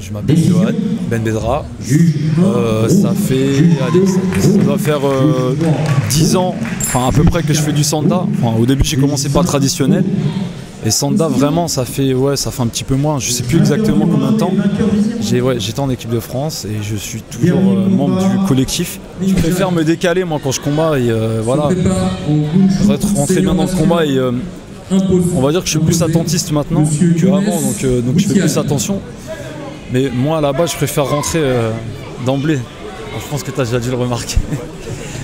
Je m'appelle Johan Ben Bedra. Ça fait, allez, ça doit faire 10 ans, enfin à peu près que je fais du Sanda. Enfin, au début j'ai commencé par le traditionnel. Et Sanda vraiment ça fait un petit peu moins, je sais plus exactement combien de temps. J'étais en équipe de France et je suis toujours membre du collectif. Je préfère me décaler moi quand je combats et voilà. Pour rentrer bien dans le combat et on va dire que je suis plus attentiste maintenant qu'avant, donc je fais plus attention. Mais moi là-bas je préfère rentrer d'emblée. Je pense que tu as déjà dû le remarquer.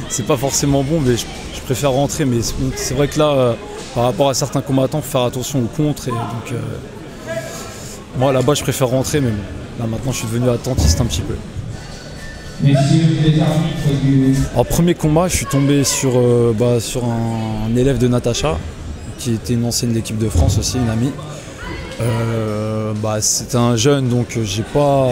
C'est pas forcément bon mais je préfère rentrer, mais c'est vrai que là par rapport à certains combattants, il faut faire attention aux contres. Et donc, moi là-bas je préfère rentrer, mais bon, là maintenant je suis devenu attentiste un petit peu. En premier combat, je suis tombé sur un élève de Natacha, qui était une ancienne de l'équipe de France aussi, une amie. C'était un jeune, donc j'ai pas.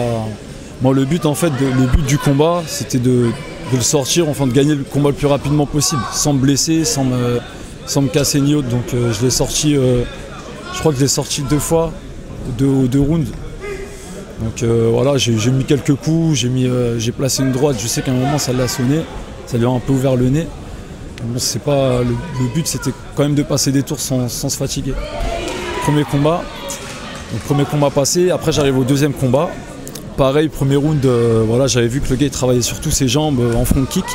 Moi le but en fait, le but du combat, c'était de le sortir, enfin de gagner le combat le plus rapidement possible, sans me blesser, sans me casser ni autre. Donc je l'ai sorti, je crois que je l'ai sorti 2 fois, 2 rounds. Donc voilà, j'ai mis quelques coups, j'ai placé une droite, je sais qu'à un moment ça l'a sonné, ça lui a un peu ouvert le nez. Bon, c'est pas, le but c'était quand même de passer des tours sans se fatiguer. Premier combat passé, après j'arrive au deuxième combat. Pareil, premier round, voilà, j'avais vu que le gars il travaillait surtout ses jambes en front kick.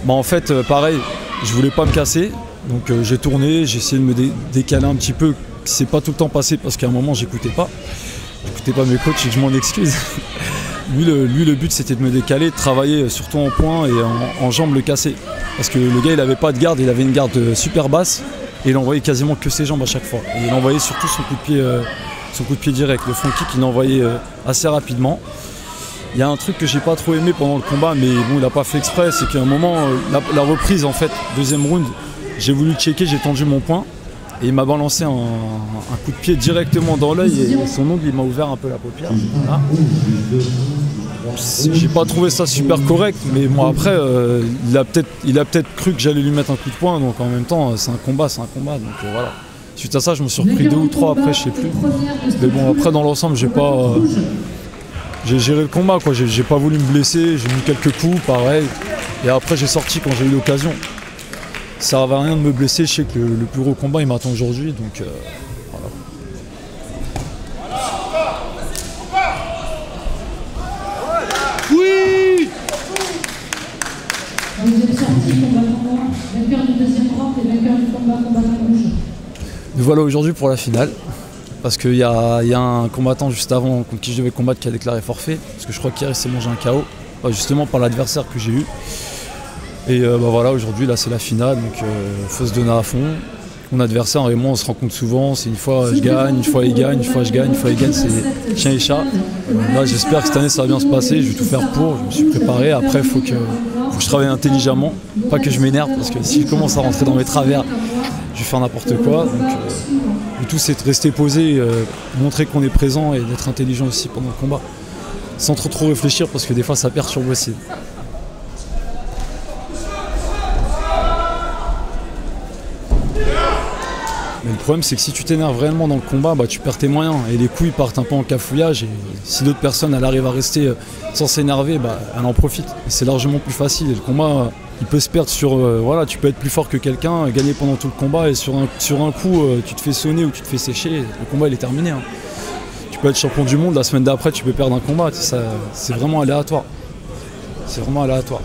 En fait, pareil, je voulais pas me casser, donc j'ai tourné, j'ai essayé de me décaler un petit peu. C'est pas tout le temps passé parce qu'à un moment j'écoutais pas mes coachs et je m'en excuse. Lui le but c'était de me décaler, de travailler surtout en poing et en jambes le casser. Parce que le gars il avait pas de garde, il avait une garde super basse et il envoyait quasiment que ses jambes à chaque fois. Et il envoyait surtout son coup de pied direct. Le front kick il envoyait assez rapidement. Il y a un truc que j'ai pas trop aimé pendant le combat, mais bon il a pas fait exprès, c'est qu'à un moment, la reprise en fait, deuxième round, j'ai voulu le checker, j'ai tendu mon poing et il m'a balancé un coup de pied directement dans l'œil et son ongle il m'a ouvert un peu la paupière. Voilà. J'ai pas trouvé ça super correct, mais bon après il a peut-être cru que j'allais lui mettre un coup de poing, donc en même temps c'est un combat, donc voilà. Suite à ça je me suis repris 2 ou 3 après, je sais plus. Mais bon après dans l'ensemble j'ai géré le combat quoi, j'ai pas voulu me blesser, j'ai mis quelques coups pareil, et après j'ai sorti quand j'ai eu l'occasion. Ça servait à rien de me blesser, je sais que le plus gros combat il m'attend aujourd'hui, donc voilà. Oui. Vous êtes sorti combattant, vainqueur du deuxième round et vainqueur du combattant rouge. Nous voilà aujourd'hui pour la finale. Parce qu'il y a un combattant juste avant contre qui je devais combattre qui a déclaré forfait. Parce que je crois qu'hier il s'est mangé un KO. Justement par l'adversaire que j'ai eu. Et voilà, aujourd'hui là c'est la finale. Donc faut se donner à fond. Mon adversaire et moi on se rencontre souvent. C'est une fois je gagne, une fois il gagne, une fois je gagne, une fois il gagne. C'est chien et chat. Là j'espère que cette année ça va bien se passer. Je vais tout faire pour. Je me suis préparé. Après il faut que je travaille intelligemment. Pas que je m'énerve. Parce que si je commence à rentrer dans mes travers, je vais faire n'importe quoi. Donc, le tout c'est de rester posé, montrer qu'on est présent et d'être intelligent aussi pendant le combat. Sans trop réfléchir parce que des fois ça perturbe aussi. Mais le problème c'est que si tu t'énerves réellement dans le combat, tu perds tes moyens et les coups ils partent un peu en cafouillage et si d'autres personnes elles arrivent à rester sans s'énerver, elle en profite. C'est largement plus facile et le combat il peut se perdre sur, voilà, tu peux être plus fort que quelqu'un, gagner pendant tout le combat et sur un coup tu te fais sonner ou tu te fais sécher, le combat il est terminé. Hein. Tu peux être champion du monde, la semaine d'après tu peux perdre un combat, c'est vraiment aléatoire. C'est vraiment aléatoire.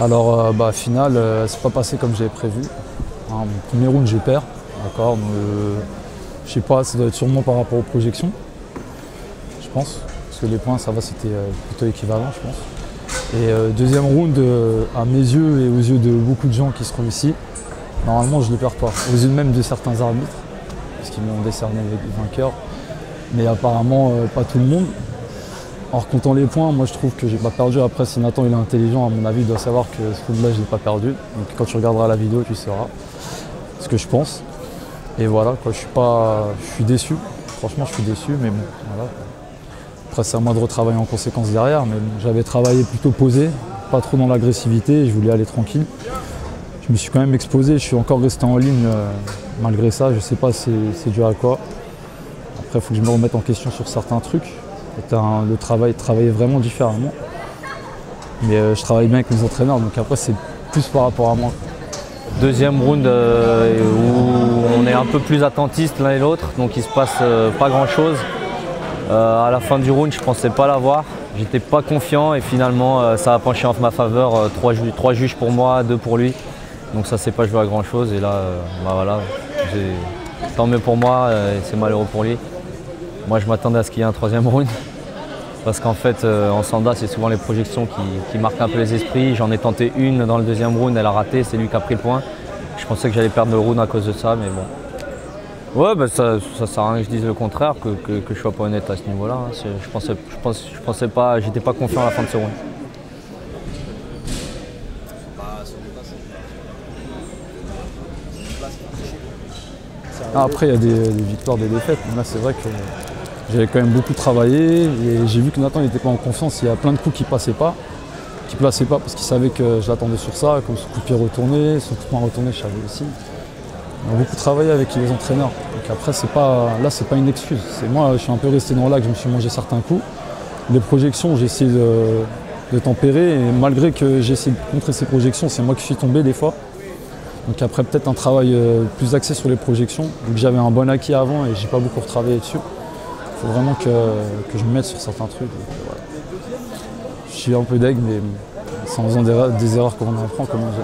Alors, finale, c'est pas passé comme j'avais prévu. Hein, mon premier round, je perds. D'accord. Je sais pas, ça doit être sûrement par rapport aux projections. Je pense. Parce que les points, ça va, c'était plutôt équivalent, je pense. Et deuxième round, à mes yeux et aux yeux de beaucoup de gens qui seront ici, normalement, je ne le perds pas. Aux yeux même de certains arbitres, parce qu'ils m'ont décerné les vainqueurs. Mais apparemment, pas tout le monde. En comptant les points, moi je trouve que j'ai pas perdu. Après, si Nathan il est intelligent, à mon avis, il doit savoir que ce round-là, je l'ai pas perdu. Donc quand tu regarderas la vidéo, tu sauras ce que je pense. Et voilà, quoi, je suis déçu. Franchement, je suis déçu, mais bon, voilà. Après, c'est à moi de retravailler en conséquence derrière. Mais bon, j'avais travaillé plutôt posé, pas trop dans l'agressivité. Je voulais aller tranquille. Je me suis quand même exposé. Je suis encore resté en ligne malgré ça. Je sais pas, c'est dû à quoi. Après, il faut que je me remette en question sur certains trucs. Le travail, travailler vraiment différemment. Mais je travaille bien avec mes entraîneurs, donc après c'est plus par rapport à moi. Deuxième round où on est un peu plus attentistes l'un et l'autre, donc il se passe pas grand chose. À la fin du round, je pensais pas l'avoir. J'étais pas confiant et finalement ça a penché en ma faveur. 3 juges pour moi, 2 pour lui. Donc ça s'est pas joué à grand chose et là, voilà, tant mieux pour moi et c'est malheureux pour lui. Moi je m'attendais à ce qu'il y ait un troisième round parce qu'en fait en Sanda c'est souvent les projections qui marquent un peu les esprits. J'en ai tenté une dans le deuxième round, elle a raté, c'est lui qui a pris le point. Je pensais que j'allais perdre le round à cause de ça, mais bon. Ouais, ça sert à rien que je dise le contraire, que je sois pas honnête à ce niveau-là. Hein. Je pensais pas, j'étais pas confiant à la fin de ce round. Après il y a des victoires, des défaites, mais là c'est vrai que j'avais quand même beaucoup travaillé et j'ai vu que Nathan n'était pas en confiance. Il y a plein de coups qui passaient pas, parce qu'il savait que je l'attendais sur ça, comme son coup de pied retourné, son coup de poing retourné, je savais aussi. On a beaucoup travaillé avec les entraîneurs. Donc après, c'est pas une excuse. Moi, je suis un peu resté dans l'axe, je me suis mangé certains coups. Les projections, j'ai essayé de tempérer et malgré que j'ai essayé de contrer ces projections, c'est moi qui suis tombé des fois. Donc après, peut-être un travail plus axé sur les projections. Donc j'avais un bon acquis avant et j'ai pas beaucoup retravaillé dessus. Il faut vraiment que je me mette sur certains trucs. Voilà. Je suis un peu deg, mais c'est en faisant des erreurs qu'on en apprend, comme on dit.